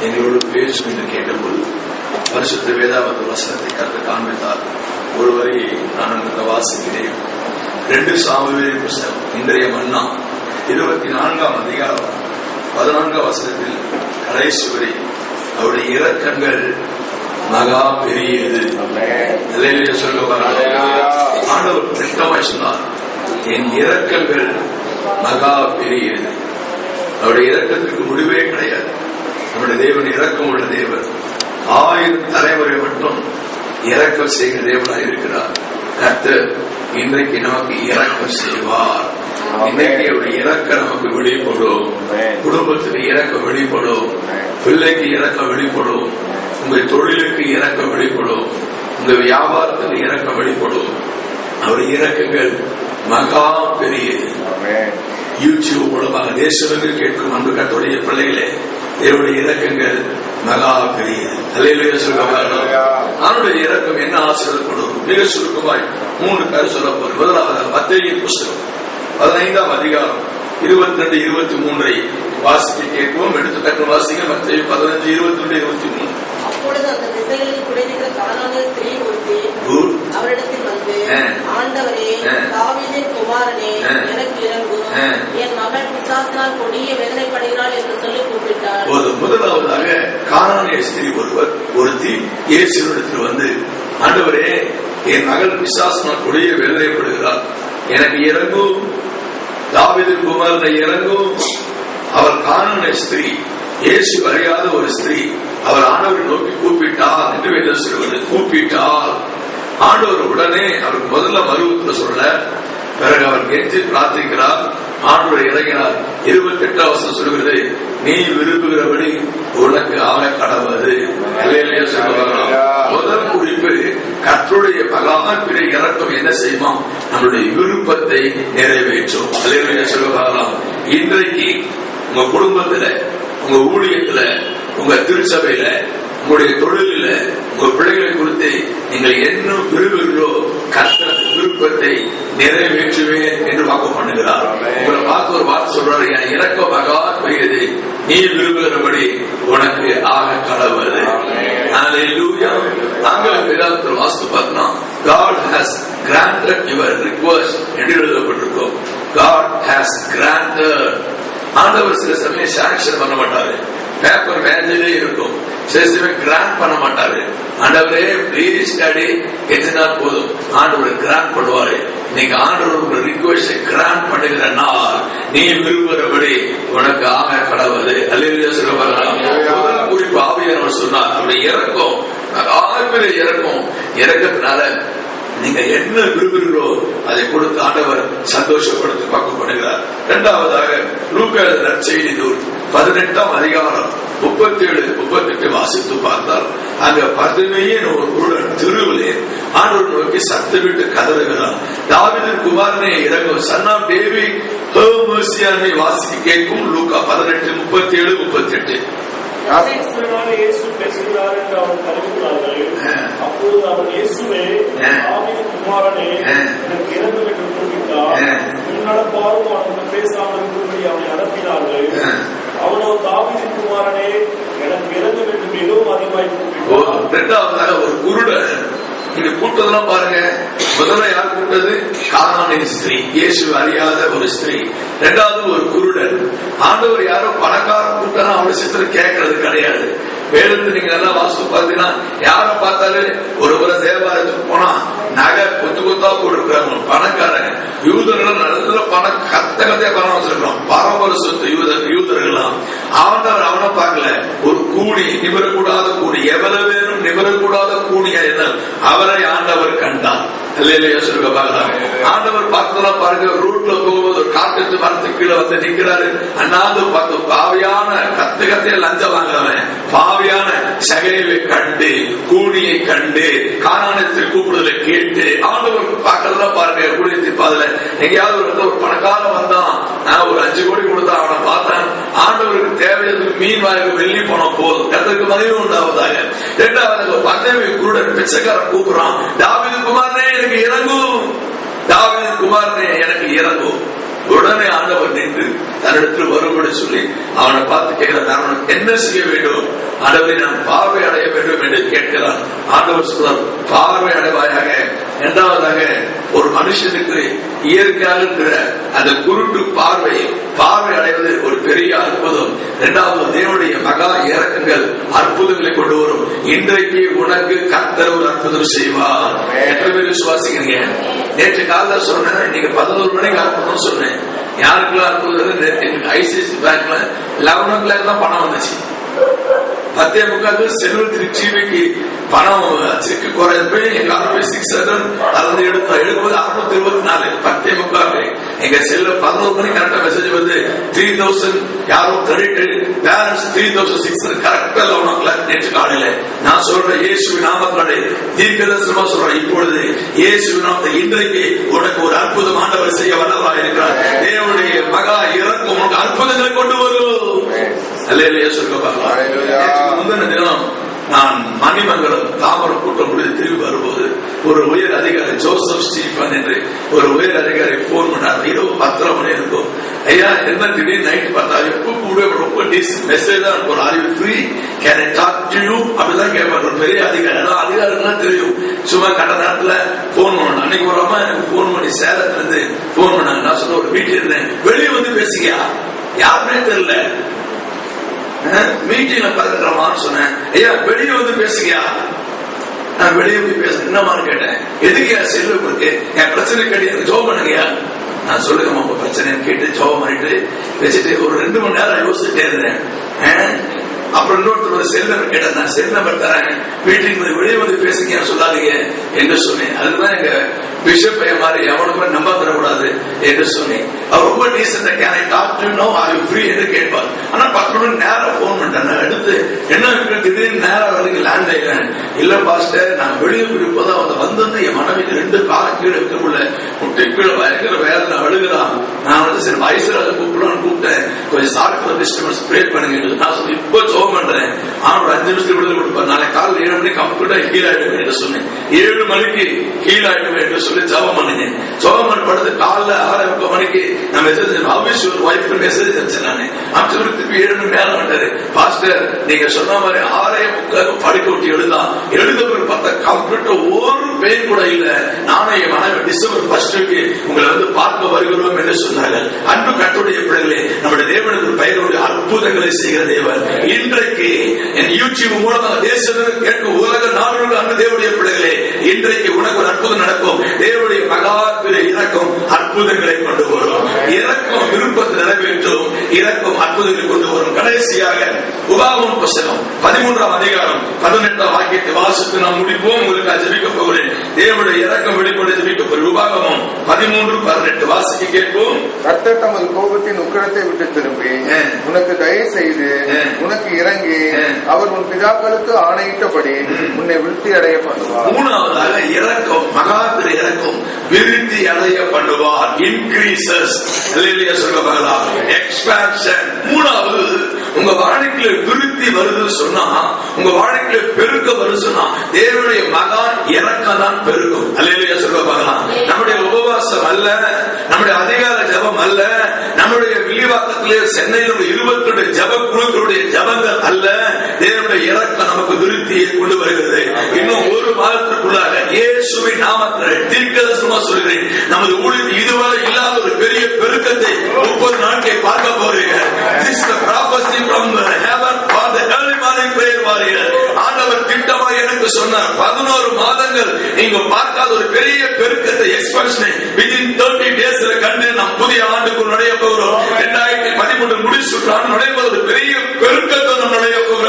எங்களோடு பேசும் என்று கேட்டபோது பரிசுத்த வேதாகம வசனத்தை கர்த்தர் காண்பித்தார். ஒருவரை நான் அந்த வாசிக்கிறேன். 2 சாமுவேல் புஸ்தகம் இன்றைய மன்னா 24ஆம் அதிகாரம் 14ஆம் வசனத்தில் கடைசி வரை அவருடைய இரக்கங்கள் மகா பெரியது. ஆண்டவர் திட்டமாய் சொன்னார், என் இரக்கங்கள் மகா பெரியது. அவருடைய இரக்கத்திற்கு முடிவே கிடையாது. நம்முடைய தேவன் இரக்கம் உள்ள தேவன். 1000 தலைமுறை மட்டும் இரக்கம் செய்கிற தேவனாய் இருக்கிறார். கர்த்தர் இன்றைக்கு நமக்கு இரக்கம் செய்வார். இன்றைக்கு அவருடைய இரக்கம் நமக்கு வெளிப்படும். குடும்பத்துக்கு இரக்கம் வெளிப்படும். பிள்ளைக்கு இரக்கம் வெளிப்படும். உங்கள் தொழிலுக்கு இரக்கம் வெளிப்படும். உங்க வியாபாரத்துக்கு இரக்கம் வெளிப்படும். அவருடைய இரக்கங்கள் மகா பெரியது. யூடியூப் மூலமாக தேசத்துக்கு கேட்கும் அன்பு கர்த்தருடைய பிள்ளைகளே, தேவனுடைய இரக்கங்கள் மகா பெரியது. அல்லேலூயா சொல்லுவாங்க. அவருடைய இரக்கம் என்ன ஆசீர்வாதப்படும்? மிக சுருக்கமாய் 3 பேர் சொல்ல போறேன். முதலாவது மத்தேயு புஸ்தகம் 15ஆம் அதிகாரம் 22-23 வாசிக்க கேட்போம். எடுத்துக்காட்டு வாசிக்க. மத்தேயு 15:22-23. அப்பொழுது அந்த திசைகளில் குடியிருக்கிற கானானிய ஸ்திரீ ஒருத்தி அவரிடத்தில் வந்து, ஆண்டவரே, தாவீதின் குமாரனே, எனக்கு இறங்கும், என் மகள் பிசாசினால் கொடிய வேதனைப்படுகிறாள் என்று சொல்லி கூப்பிட்டார். முதலாவதாக கானானிய ஸ்திரீ ஒருத்தி இயேசுவிடத்தில் வந்து, ஆண்டவரே, என் மகள் பிசாசினால் கொடிய வேதனைப்படுகிறாள், எனக்கு இறங்கும், தாவீதின் குமாரனை இறங்கும். அவர் கானானிய ஸ்திரீ, இயேசு அறியாத ஒரு ஸ்திரீ. அவர் ஆண்டவரை நோக்கி கூப்பிட்டார் என்று வேதம் சொல்வது. கூப்பிட்டார். ஆண்டவர் உடனே அவருக்கு முதல்ல மறுபடியும் சொல்ல, பிறகு அவர் கெஞ்சி பிரார்த்திக்கிறார். ஆண்டவர் இறங்கினார். 28ஆம் வசனம் சொல்கிறது, நீ விரும்புகிறபடி உனக்கு ஆக கடவுது. முதல் குறிப்பு, கர்த்தருடைய மகா பெரிய இரக்கம் என்ன செய்யுமா? நம்முடைய விருப்பத்தை நிறைவேற்றும். அல்லேலூயா சொல்லுவாங்களாம். இன்றைக்கு உங்க குடும்பத்துல, உங்க ஊழியத்துல, உங்க திருச்சபையில, உங்களுடைய தொழில, உங்க பிள்ளைகளை குறித்து நீங்கள் என்ன விரும்புகிறோ கர்த்தர் விருப்பத்தை நிறைவேற்றுவேன் என்று வாக்கு பண்ணுகிறார். உங்களை பார்த்து ஒரு வார்த்தை சொல்றாரு, என் இரக்கம் மகா பெரியது, நீ விரும்புகிறபடி உனக்கு ஆக கடவுது. ஆங்கில வேதாந்தத்தில் வாஸ்து பார்த்தோம்னா, God has granted your request என்று எழுதப்பட்டிருக்கும். God has granted. ஆண்டவர் சில சமயம் சாங்ஷன் பண்ண மாட்டாரு, பேப்பர் மேஜிலே இருக்கும். சில சமயம் கிராண்ட் பண்ண மாட்டாரு. ஆண்டவரே ப்ளீஸ் டாடி எத்தனை போதும், ஆண்டவர் கிராண்ட் பண்ணுவாரு. நீங்க ஆண்டவர் ரிக்வெஸ்ட் கிராண்ட் பண்ணுகிற நாள், நீ விரும்புகிறபடி உனக்கு ஆக கடவுது. அல்லேலூயா சொல்லுவாங்க. குறிப்பு ஆவியானவர் சொன்னார், அவருடைய இறக்கம் ஆவியிலே இறக்கும். இறக்கத்தினால நீங்க என்ன விரும்புகிறோ அதை கொடுத்து ஆண்டவர் சந்தோஷப்படுத்தி வாக்கு பண்ணுகிறார். இரண்டாவதாக லூக்கா நற்செய்தி நூல் 18ஆம் அதிகாரம் 37-38 வாசித்து பார்த்தால், அங்க பதுமையின் ஒரு குருடன் தெருவிலே ஆண்டவர் நோக்கி சத்தமிட்டு கதறுகிறார், தாவீதின் குமாரனே இறங்கும், son of David have mercy on me வாசிக்க கேட்கும். லூக்கா 18:37-38. இயேசு பேசுகிறார் என்று அவர் கருதுகிறார்கள். அப்போது அவர், இயேசுவே, தாவீதின் குமாரனே, எனக்கு இறங்கும் என்று கூப்பிட்டார். முன்னடப்பாரும் அவனுக்கு பேசாமல் இருக்கும்படி அவனை அனுப்பினார்கள். அவனோ, தாவீதின் குமாரனே, எனக்கு இறங்கும் என்று மிகவும் அதிகமாய் கூப்பிட்டார். இரண்டாவதாக ஒரு குருடன். இங்க கூட்டதெல்லாம் பாருங்க. முதல்ல யார் கூட்டது? கானானிய ஸ்திரீ, இயேசு அறியாத ஒரு ஸ்திரீ. இரண்டாவது ஒரு குருடன். ஆண்டவர் யாரோ பணக்கார கூட்டம் அவருடைய சித்திரம் கேட்கறது கிடையாது. வேதத்தை நீங்க நல்லா வாசித்து பார்த்தீங்கன்னா, யார பார்த்தாலும் ஒரு தேவாலயத்துக்கு போனா நகை கொத்து கொத்தா போட்டிருக்காங்க. பணக்காரங்க யூதர்கள் நல்ல பணம் கத்தையா பணம் வச்சிருக்கோம். பரம்பரை சொத்து யூதர்கள்லாம். அவனை பார்க்கல. ஒரு கூடி, நிமிரக்கூடாத கூடி, எவ்வளவு வேணும் நிமிரக்கூடாத கூடியா என்ன அவரை ஆண்டவர் கண்டார். ஆண்டவர் பார்த்ததெல்லாம் பாருங்க. ரூட்ல போகும்போது காட்டு மரத்துக்கு கீழே வந்து நிக்கிறாரு. அண்ணாந்து பார்த்து பாவியான கத்தைய லஞ்சம் வாங்குறவன், பாவியான சகையை கண்டு, கூடியை கண்டு, காரணத்தில் கூப்பிடுதலை கேட்டு ஆண்டவர் பார்க்கறதெல்லாம் பாருங்க. கூடியத்தை பாதுல எங்கேயாவது ஒரு பணக்காரன் வந்தான், நான் ஒரு 5 கோடி கொடுத்தா அவனை பார்த்தேன். ஆண்டவருக்கு தேவையான மீன் வாங்க வெள்ளி பணம் போதும். கர்த்தருக்கு மகிமை உண்டாவதாக. இரண்டாவது பதவி குருடன் பிச்சைக்காரன் கூப்பிடுறான், தாவீது குமாரனே எனக்கு இறங்கும், தாவீது குமாரனே எனக்கு இறங்கும். உடனே ஆண்டவர் நின்று தன்னிடத்தில் வரும்படி சொல்லி அவனை பார்த்து கேட்கிறார், நான் என்ன செய்ய வேண்டும்? ஆண்டவரை நான் பார்வை அடைய வேண்டும் என்று கேட்கிறான். ஆண்டவர் சொல்றார், பார்வை அடைவாயாக. இரண்டாவதாக, ஒரு மனுஷனுக்கு இயற்கையாக இருக்கிற அந்த குருட்டு பார்வை அடைவது ஒரு பெரிய அற்புதம். இரண்டாவது, தேவனுடைய மகா இறக்கங்கள் அற்புதங்களை கொண்டு வரும். இன்றைக்கு உனக்கு கர்த்தர் ஒரு அற்புதம் செய்வார். எத்தனை பேர் விசுவாசிக்கிறீங்க? நேற்று காலைல சொன்னேன், இன்னைக்கு 11 மணிக்கு அற்புதம் சொன்னேன். யாருக்குள்ள அற்புதம்? ஐசிஐசி பேங்க்ல 11 o'clock தான் பணம் வந்துச்சு. 10:45 செல்வத்திற்கு ஜீவிக்கு பணம் செக்கு குறைஞ்சு போய் எங்க போய் 600 அதை எடுக்கும்போது 624. 10:45 எங்க செல்ல 11 மணிக்கு கரெக்டா மெசேஜ் வந்து 3000 யாரோ கிரெடிட் பேலன்ஸ் 3600 கரெக்டா 11 o'clock நேற்று காலையில. நான் சொல்றேன், இயேசுவின் நாமத்தினாலே தீர்க்கதரிசனமா சொல்றேன், இப்பொழுது இயேசுவின் நாமத்தை இன்றைக்கு உனக்கு ஒரு அற்புதம் ஆண்டவர் செய்ய வல்லவராக இருக்கிறார். தேவனுடைய மகா இறக்கம் உனக்கு அற்புதங்களை கொண்டு வரும். அல்லேலூயா சொல்லுங்க. முந்தின தினம் நான் மணிமங்கலம் தாமரம் கூட்டம் முடிந்து திரும்பி வரும்போது ஒரு உயர் அதிகாரி ஜோசப் ஸ்டீபன் என்று ஒரு உயர் அதிகாரி போன் பண்ணார். இரவு 10:30 மணி இருக்கும். ஐயா, என்ன திடீர்னு நைட் பார்த்தா எப்ப கூட ரொம்ப மெசேஜ் தான் இருக்கும். Are you free, can I talk to you அப்படிதான் கேட்பாரு. ஒரு பெரிய அதிகாரி, அதிகாரிலாம் தெரியும். சும்மா கட்ட நேரத்துல போன் பண்ணணும். அன்னைக்கு ஒரு அம்மா எனக்கு போன் பண்ணி சேலத்துல இருந்து போன் பண்ணாங்க. நான் சொல்ல ஒரு வீட்டில் இருந்தேன், வெளியே வந்து பேசியா, யாருமே தெரியல, மீட்டிங்ல பறக்கிறமான்னு சொன்னேன். ஐயா வெளியே வந்து பேசுங்கயா. நான் வெளியே போய் பேசுறேன். என்னமான்னு கேட்டேன். எதுக்கு செல்லு இருக்கு, என் பிரச்சனை கேட்டு எனக்கு ஜோம் பண்ணுங்கயா. நான் சொல்லுங்க உங்க பிரச்சனை கேட்டு ஜோம் பண்ணிட்டு வச்சுட்டு ஒரு 2 மணி நேரம் யோசிச்சுட்டே இருந்தேன். அப்புறம் இன்னொருத்தர் செல் நம்பர் கேட்டேன். நான் செல் நம்பர் தரேன், மீட்டிங் வெளியே வந்து பேசுங்க சொல்லாதீங்க என்று சொன்னேன். அதுதான் எங்க பிஷப் மாதிரி எவனுமே நம்ப தரக்கூடாது என்று சொன்னேன். அவர் ரொம்ப டீசென்டா can I talk to no, are you free என்று கேட்பார். ஆனா 10 மணி நேரம் போன் பண்ணிட்டேன். நான் எடுத்து என்ன திடீர்னு நேரம் வரைக்கும் லேண்ட் ஆயிடுறேன். இல்ல பாஸ்டர், நான் வெளியே போயிருப்போதான் வந்து என் மனைவிக்கு 2 காலம் கீழே இருக்கக்குள்ள முட்டை கீழே பயங்கர வேதனை அழுகிறான். நான் வந்து சரி வயசுல கூப்பிடலான்னு கூப்பிட்டேன். கொஞ்சம் சாப்பிட்டு டிஸ்டர்பன்ஸ் ப்ரே பண்ணுங்க. நான் சொல்லி இப்போ ஜோம் பண்றேன். ஆனா ஒரு 5 நிமிஷத்துல விடுதலை கொடுப்பேன். நாளை காலையில் 7 மணிக்கு கம்ப்ளீட்டா ஹீல் ஆயிடுவேன் என்று சொன்னேன். 7 மணிக்கு ஹீல் ஆயிடுவேன் என்று சொல்லி ஜபம் பண்ணுங்க. ஜபம் பண்ணப்படுது காலைல 6:30 மணிக்கு நான் மெசேஜ் ஆபீஸ் ஒரு ஒய்ஃப்க்கு மெசேஜ் அனுப்பிச்சேன். நானு அனுப்பிச்சு திருப்பி 7 மணி நேரம் வந்தாரு. பாஸ்டர் நீங்க சொன்ன மாதிரி 6:30 படுக்க விட்டு எழுத பார்த்தா கம்ப்ளீட்டா ஒரு பெயின் கூட இல்ல. நானே என் மனைவி டிசம்பர் 1 உங்களை வந்து பார்க்க வருகிறோம் என்று சொன்னார்கள். அன்பு கர்த்தருடைய பிள்ளைகளே, நம்முடைய தேவனுக்கு பெயரோடு அற்புதங்களை செய்கிற தேவன் இன்றைக்கு என் யூடியூப் மூலமாக தேசத்திற்கு கேட்கும் உலக நாடுகளுக்கு அன்பு தேவனுடைய பிள்ளைகளே, இன்றைக்கு உனக்கு ஒரு அற்புதம் நடக்கும். தேவனுடைய மகா இறக்கம் அற்புதங்களை கொண்டு வரும். இறக்கம் விருப்பத்தை நிறைவேற்றும். இறக்கம் அற்புதங்களை கொண்டு வரும். கடைசியாக உபாகமம் புத்தகம் 13ஆம் அதிகாரம் 18ஆம் வாக்கியத்தை வாசித்து நாம் முடிப்போம். உங்களுக்கு ஜெபிக்க போகிறேன். தேவனுடைய இறக்கம் வெளிப்பட ஜெபிக்க போகிறேன். உபாகமம் 13:18 வாசிக்க கேட்போம். கர்த்தர் தமது கோபத்தின் உக்கிரத்தை விட்டு திரும்பி உனக்கு தயவு செய்து உனக்கு இறங்கி அவர் உன் பிதாக்களுக்கு ஆணையிட்டபடி உன்னை விருத்தி அடைய பண்ணுவார். மூணாவதாக இறக்கம், மகா இறக்கம் விருத்தி அடைய பண்ணுவார். இன்கிரீசஸ் சொல்லலாம், எக்ஸ்பான்ஷன். மூணாவது, உங்க வாழ்க்கையில விருத்தி வருது சொன்னா, உங்க வாழ்க்கையில பெருக்க வருது சொன்னா, தேவனுடைய மகா இறக்கம் தான் பெருக்கும். அல்லேலூயா சொல்ல பார்க்கலாம். நம்முடைய உபவாசம் அல்ல, நம்முடைய அதிகார ஜபம் அல்ல, நம்முடைய வில்லிவாக்கத்திலே சென்னையில் 22 ஜப குழுக்களுடைய ஜபங்கள் அல்ல. தேவனுடைய இறக்கம் நமக்கு விருத்தியை கொண்டு வருகிறது. இன்னும் ஒரு மாதத்திற்குள்ளாக இயேசுவின் நாமத்தில் தீர்க்கதரிசனமா சொல்கிறேன், நமது ஊழியத்தில் இதுவரை இல்லாத ஒரு பெரிய பெருக்கத்தை 30 நாட்களை பார்க்க போறீங்க. This is the prophecy from heaven for the early morning prayer warrior. ஆண்டவர் திட்டமா எனக்கு சொன்னார், 11 மாதங்கள் நீங்க பார்க்காத ஒரு பெரிய பெருக்கத்தை, எக்ஸ்பென்ஷன் within 30 days கண்டு நாம் புதிய ஆண்டுக்குள் நுழைய போகிறோம். 2013 முடிச்சுட்டான் நுழைவது ஒரு பெரிய பெருக்கத்தை நாம் நுழைய போகிறோம்.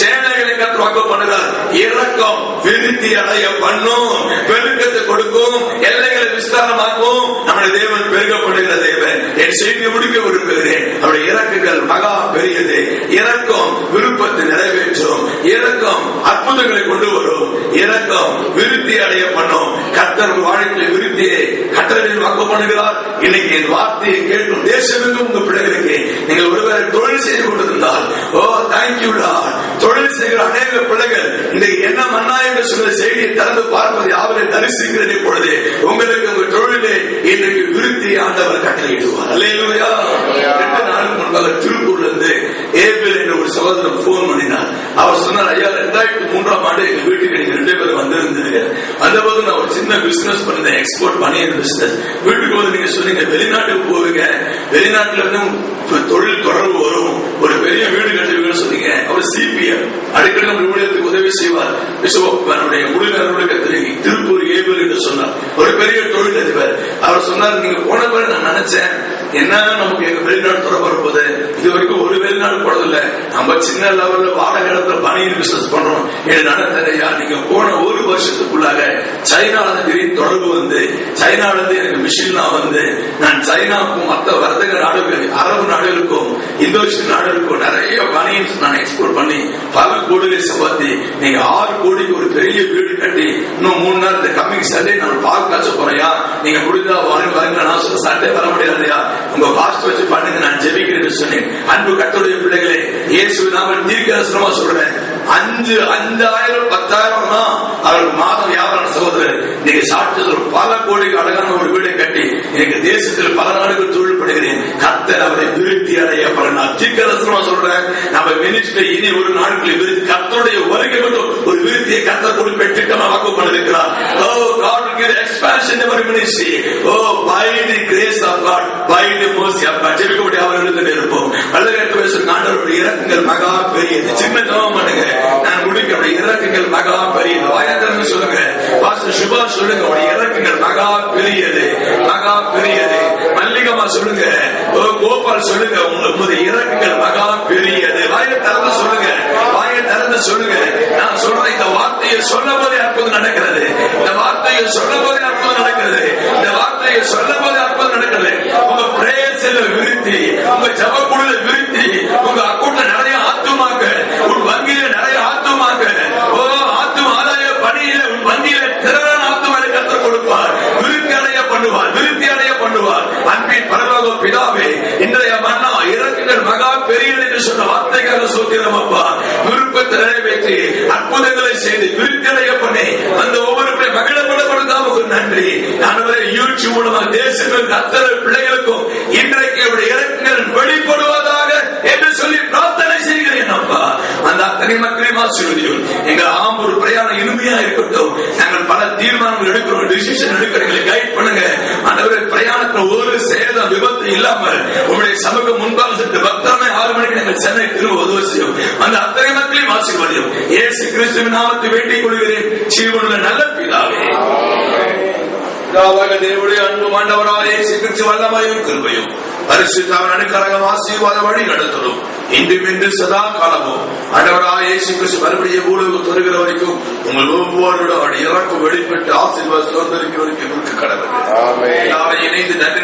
சேனைகளை கற்று வாக்க பண்ணுகிறார். இறக்கம் விருத்தி அடைய பண்ணும், பெருக்கத்தை கொடுக்கும், எல்லைகளை விஸ்தாரமாக்கும். நம்முடைய தேவன் பெருக்கப்படுகிற தேவன். என் செய்தியை முடிக்க விரும்புகிறேன். அவருடைய இறக்குகள் மகா பெரியது. இறக்கம் விருப்பத்தை நிறைவேற்றும். இறக்கம் அற்புதங்களை கொண்டு வரும். இறக்கம் விருத்தி அடைய பண்ணும். கர்த்தர் வாழ்க்கையில் விருத்தியை கட்டளையில் வாக்கு பண்ணுகிறார். இன்னைக்கு என் வார்த்தையை கேட்கும் தேசமெங்கும் உங்க பிள்ளைகளுக்கு நீங்கள் ஒருவேளை தொழில் செய்து கொண்டிருந்தால், ஓ தேங்க்யூ லார்ட், தொழில் செய்கிற அநேக பிள்ளைகள் இன்னைக்கு என்ன மன்னா என்று சொன்ன செய்தியை திறந்து பார்ப்பதை அவரை தரிசிக்கிறது. இப்பொழுது உங்களுக்கு உங்க தொழிலே இன்றைக்கு விருத்தி ஆண்டவர் கட்டளையிடுவார். அல்லேலூயா. 2 நாளுக்கு முன்பாக திருப்பூர்ல இருந்து ஏபிள் என்ற ஒரு சகோதரர் போன் பண்ணினார். அவர் சொன்னார், ஐயா 2003 எங்க வீட்டுக்கு நீங்க 2 பேரும் வந்திருந்தீங்க. அந்த போது நான் ஒரு சின்ன பிசினஸ் பண்ணேன், எக்ஸ்போர்ட் பனியன் பிசினஸ். வீட்டுக்கு வந்து நீங்க சொன்னீங்க வெளிநாட்டுக்கு போவீங்க, வெளிநாட்டுல இருந்து தொழில் தொடர்பு வரும், ஒரு பெரிய வீடு கட்டுவீங்கன்னு சொன்னீங்க. அவர் சிபிஎம் அடிக்கடி நம்ம ஊழியத்துக்கு உதவி செய்வார். பிஷப்புடைய முழுநர்களுக்கு திருப்பூர் ஏபிள் என்று சொன்னார், ஒரு பெரிய தொழில் அதிபர். அவர் சொன்னார், நீங்க போன பிறகு நான் நினைச்சேன் என்ன நமக்கு எங்க வெளிநாடு தொடர்பு வரும்போது இது வரைக்கும் ஒரு வெளிநாடு போனதில்லை, நம்ம சின்ன லெவல்ல வாடகை இடத்துல பனியன் பிசினஸ் பண்றோம் என்று நடத்தையா. நீங்க போன 1 வருஷத்துக்குள்ளாக சைனால தொடர்பு வந்து சைனால இருந்து எனக்கு மிஷின்லாம் வந்து நான் சைனாவுக்கும் மற்ற வர்த்தக நாடுகள் அரபு நாடுகளுக்கும் இந்தோனேஷிய நாடுகளுக்கும் நிறைய பனியன்ஸ் நான் எக்ஸ்போர்ட் பண்ணி பல கோடிகளை சம்பாதி நீங்க 6 கோடிக்கு ஒரு பெரிய வீடு கட்டி இன்னும் 3 நாள் இந்த கம்மிங் சண்டே நான் பார்க்க காசு போறையா, நீங்க முடிந்தா வாங்க. நான் சொல்ல சண்டே வர முடியாதையா, உங்க பாஸ்ட் வச்சு பண்ணுங்க, நான் ஜெபிக்கிறேன் சொன்னேன். அன்பு கர்த்தருடைய பிள்ளைகளே, இயேசு நாம தீர்க்கதரிசனமா சொல்றேன், 5,000 10,000 தான் அவருக்கு மாதம் வியாபாரம். சகோதரர், நீங்க சாப்பிட்டு பல கோடிக்கு அழகான ஒரு வீடை கட்டி எங்க தேசத்தில் பல நாடுகள் தொழில் படுகிறேன். கர்த்தர் அவரை விருத்தி அடைய நான் தீர்க்கதரிசனமா சொல்றேன். நம்ம மினிஸ்ட்ரி இனி ஒரு நாட்களில் விருத்தி கர்த்தருடைய வருகை மட்டும் ஒரு விருத்தியை கர்த்தர் கொடுப்ப திட்டமா வாக்கு பண்ணிருக்கிறார். Expansion in our ministry. Oh, by the grace of God, by the mercy of God. ஜெபிக்கக்கூடிய அவர்களுக்கு இருப்போம். பல்லவேற்று பேசும் ஆண்டவருடைய இரக்கங்கள் மகா பெரியது. சின்ன ஜெபம் பண்ணுங்க, நான் முடிக்கிற இரக்கங்கள் மகா பெரியது. வாயத்திறந்து சொல்லுங்க, பாஸ்டர் சுபா சொல்லுங்க, உடைய இரக்கங்கள் மகா பெரியது, மகா பெரியது. மல்லிகமா சொல்லுங்க, கோபால் சொல்லுங்க, உங்களுடைய இரக்கங்கள் மகா பெரியது. வாயை திறந்து சொல்லுங்க, வாயை திறந்து சொல்லுங்க. நான் சொல்றேன், இந்த வார்த்தையை சொல்ல போதே அற்புதம் நடக்கிறது. இந்த வார்த்தையை சொல்ல போதே அற்புதம் நடக்கிறது. இந்த வார்த்தையை சொல்ல போதே அற்புதம் நடக்கிறது. உங்க பிரேயர் செல்ல விருத்தி, உங்க ஜபக்குழுல விருத்தி, உங்க அக்கௌண்ட்ல நிறைய ஆத்துமாக்க, உன் வங்கியில நிறைய ஆத்துமாக்க, ஆத்தும ஆதாய பணியில உன் வங்கியில திறனான ஆத்துமாவை கற்றுக் கொடுப்பார். விருத்தி அடைய பண்ணுவார், விருத்தி அடைய பண்ணுவார். அன்பின் பரலோக பிதாவே, இன்றைய மன்னா இறக்குங்கள் மகா பெரியது என்று சொன்ன வார்த்தைக்காக சோத்திரம் அப்பா. விருப்பத்தை நிறைவேற்றி அற்புதங்களை செய்து விருத்தி அடைய பண்ணி அந்த ஒவ்வொரு மகிழப்படப்படுதான் நன்றி. நான் யூடியூப் மூலமாக தேசங்களுக்கு அத்தனை பிள்ளைகளுக்கும் இன்றைக்கு இறக்குங்கள் வெளிப்படுவதாக என்று சொல்லி பிரார்த்தனை செய்கிறேன் அப்பா. அந்த அத்தனை மக்களையும் ஆசீர்வதியும். எங்கள் ஆம்பூர் பிரயாணம் இனிமையா இருக்கட்டும். நாங்கள் பல தீர்மானங்கள் எடுக்கிறோம், டிசிஷன் எடுக்கிறீங்களை கைட் பண்ணுங்க. அந்த பிரயாணத்தில் ஒரு சேதம் விபத்து இல்லாமல் உங்களுடைய சமூகம் முன்பாக சென்று பத்திரமே 6 மணிக்கு நாங்கள் சென்னை திரும்ப உதவி செய்யும். அந்த அத்தனை மக்களையும் ஆசீர்வதியும். இயேசு கிறிஸ்துவின் நாமத்தை வேண்டிக் கொள்கிறேன் ஜீவனுள்ள நல்ல பிதாவே. தேவனுடைய அன்பு ஆண்டவராய் இயேசு கிறிஸ்து வல்லமையும் கிருபையும் பரிசுத்தமான அனுக்கிரகம் ஆசீர்வாத வழி நடத்தலும் இன்றும் என்று சதா காலமும் ஆண்டவராய் இயேசு கிறிஸ்து மறுபடியும் பூலோகம் வருகிற வரைக்கும் உங்கள் ஒவ்வொருவரோட இறக்கம் வெளிப்பட்டு ஆசீர்வாத சுதந்திரிக்கிறவருக்கு கடவுள் இணைந்து நன்றி